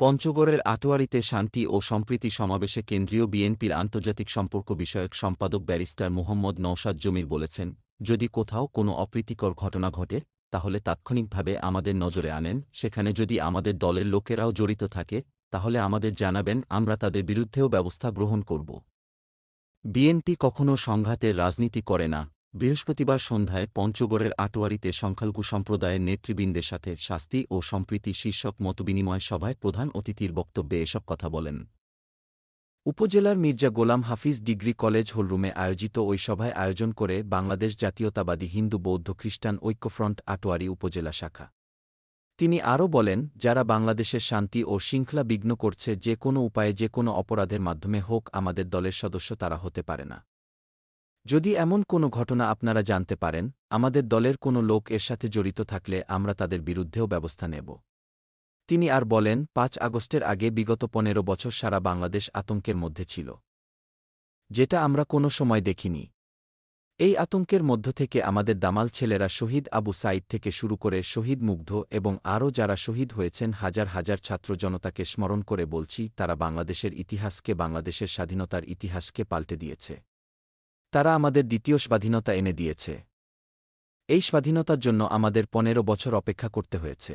পঞ্চগড়ের আটোয়ারীতে শান্তি ও সম্প্রীতি সমাবেশে কেন্দ্রীয় বিএনপির আন্তর্জাতিক সম্পর্ক বিষয়ক সম্পাদক ব্যারিস্টার মোহাম্মদ নওশাদ জমির বলেছেন, যদি কোথাও কোনো অপ্রীতিকর ঘটনা ঘটে তাহলে তাৎক্ষণিকভাবে আমাদের নজরে আনেন, সেখানে যদি আমাদের দলের লোকেরাও জড়িত থাকে তাহলে আমাদের জানাবেন, আমরা তাদের বিরুদ্ধেও ব্যবস্থা গ্রহণ করব। বিএনপি কখনও সংঘাতের রাজনীতি করে না। বৃহস্পতিবার সন্ধ্যায় পঞ্চগড়ের আটোয়ারীতে সংখ্যালঘু সম্প্রদায়ের নেতৃবৃন্দের সাথে শাস্তি ও সম্প্রীতি শীর্ষক মতবিনিময় সভায় প্রধান অতিথির বক্তব্যে এসব কথা বলেন। উপজেলার মির্জা গোলাম হাফিজ ডিগ্রি কলেজ হলরুমে আয়োজিত ওই সভায় আয়োজন করে বাংলাদেশ জাতীয়তাবাদী হিন্দু বৌদ্ধ খ্রিস্টান ঐক্যফ্রন্ট আটোয়ারী উপজেলা শাখা। তিনি আরও বলেন, যারা বাংলাদেশের শান্তি ও শৃঙ্খলা বিঘ্ন করছে, যে কোনো উপায়ে যে কোনো অপরাধের মাধ্যমে হোক, আমাদের দলের সদস্য তারা হতে পারে না। যদি এমন কোনো ঘটনা আপনারা জানতে পারেন, আমাদের দলের কোনো লোক এর সাথে জড়িত থাকলে আমরা তাদের বিরুদ্ধেও ব্যবস্থা নেব। তিনি আর বলেন, ৫ আগস্টের আগে বিগত ১৫ বছর সারা বাংলাদেশ আতঙ্কের মধ্যে ছিল, যেটা আমরা কোনো সময় দেখিনি। এই আতঙ্কের মধ্য থেকে আমাদের দামাল ছেলেরা শহীদ আবু সাঈদ থেকে শুরু করে শহীদ মুগ্ধ এবং আরও যারা শহীদ হয়েছেন, হাজার হাজার ছাত্র জনতাকে স্মরণ করে বলছি, তারা বাংলাদেশের ইতিহাসকে, বাংলাদেশের স্বাধীনতার ইতিহাসকে পাল্টে দিয়েছে। তারা আমাদের দ্বিতীয় স্বাধীনতা এনে দিয়েছে। এই স্বাধীনতার জন্য আমাদের ১৫ বছর অপেক্ষা করতে হয়েছে।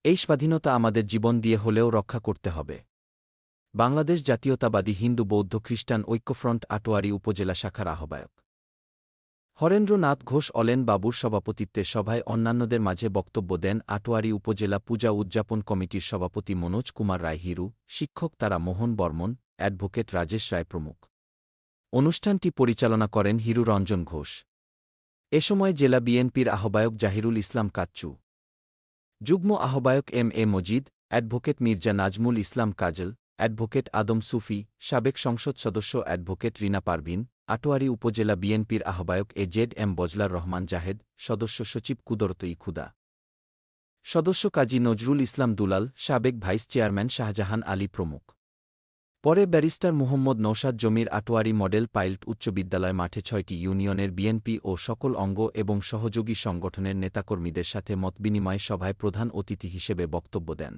এই স্বাধীনতা আমাদের জীবন দিয়ে হলেও রক্ষা করতে হবে। বাংলাদেশ জাতীয়তাবাদী হিন্দু বৌদ্ধ খ্রিস্টান ঐক্যফ্রন্ট আটোয়ারী উপজেলা শাখার আহ্বায়ক হরেন্দ্রনাথ ঘোষ অলেন বাবুর সভাপতিত্বে সভায় অন্যান্যদের মাঝে বক্তব্য দেন আটোয়ারী উপজেলা পূজা উদযাপন কমিটির সভাপতি মনোজ কুমার রায় হিরু, শিক্ষক তারা মোহন বর্মন, অ্যাডভোকেট রাজেশ রায় প্রমুখ। অনুষ্ঠানটি পরিচালনা করেন হিরু রঞ্জন ঘোষ। এ সময় জেলা বিএনপির আহ্বায়ক জাহিরুল ইসলাম কাচ্চু, যুগ্ম আহ্বায়ক এম মজিদ, অ্যাডভোকেট মির্জা নাজমুল ইসলাম কাজল, অ্যাডভোকেট আদম সুফি, সাবেক সংসদ সদস্য অ্যাডভোকেট রিনা পারভিন, আটোয়ারী উপজেলা বিএনপির আহ্বায়ক এম বজলার রহমান জাহেদ, সদস্য সচিব কুদরতই খুদা, সদস্য কাজী নজরুল ইসলাম দুলাল, সাবেক ভাইস চেয়ারম্যান শাহজাহান আলী প্রমুখ। পরে ব্যারিস্টার মুহম্মদ নওশাদ জমির আটোয়ারী মডেল পাইলট উচ্চ বিদ্যালয় মাঠে ৬টি ইউনিয়নের বিএনপি ও সকল অঙ্গ এবং সহযোগী সংগঠনের নেতাকর্মীদের সাথে মতবিনিময় সভায় প্রধান অতিথি হিসেবে বক্তব্য দেন।